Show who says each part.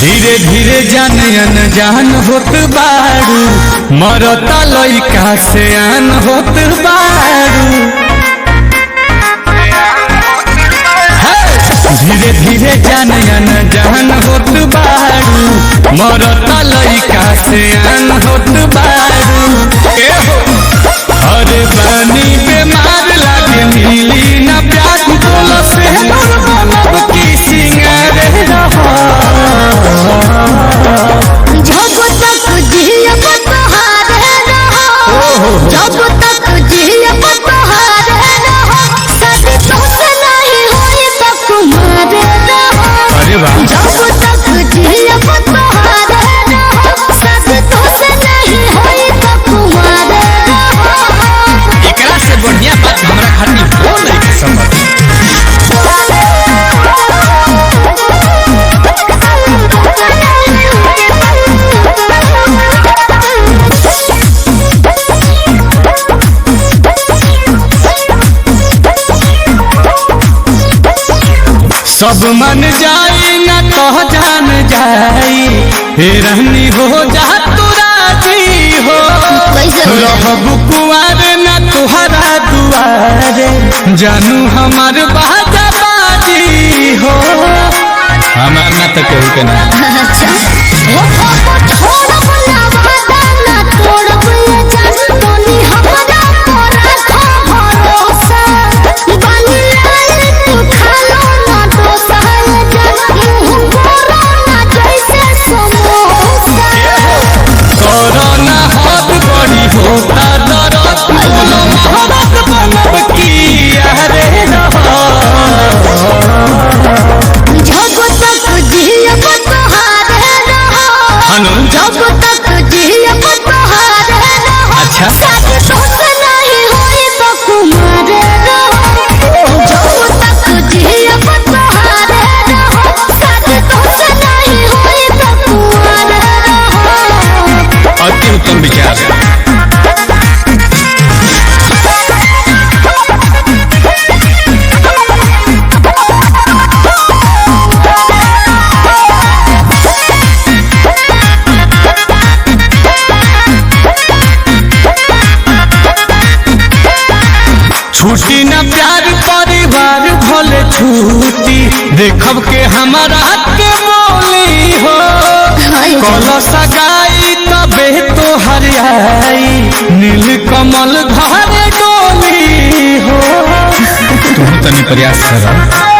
Speaker 1: धीरे धीरे जान अनजान होत बारू, मरता लइका से आन होत बारू। धीरे धीरे जान अनजान होत बारू, मरता लइका से आन होत बारू। अरे बानी बेमार लागे मिली ना प्यार, बोला से मनब की सिंगार रहा।
Speaker 2: जब तक जियब तोहारे रहो, जब तक जियब तोहारे रहो, शादी तोसे नहीं होई तो तुम्हारे रहो।
Speaker 1: अरे वाह।
Speaker 2: जब तक जियब तोहारे रहो, शादी तोसे नहीं होई तो तुम्हारे रहो।
Speaker 1: एकरा से बढ़िया बात हमरा खातिर हो नहीं संभव। सब मन जाई ना कह जान जाई, हे रहनी हो जा तू राजी हो। रहब कुआर ना तुहरा दुआरे, जानू हमार बाजा बाजी हो। हमार ना तो केहू के ना।
Speaker 2: छोड़ब ना वादा ना तोड़ब ये जान, तोनी हमरा पर रखो भरोसा। बानी लाल तू खालो ना डोसा ये जान, मुँह गोरो ना जैसे समोसा।
Speaker 1: कोरोना हाथ बड़ी होता दरद, मोहब्बत बनब की यारे रहा।
Speaker 2: जब तक जियब तोहारे रहो, जब तक जियब तोहारे रहो,
Speaker 1: अच्छा।
Speaker 2: शादी तोसे नहीं होई तो तुम्हारे रहो। जब तक जियब तोहारे रहो, शादी तोसे नहीं होई तो तुम्हारे रहो।
Speaker 1: अति उत्तम विचार। छूटी न प्यार परिवार भले छूटी, देखब के हमारा के बोली हो। कलश गाई तबे तो हरियाई, नील कमल घर डोली हो। तुम तनी प्रयास करो।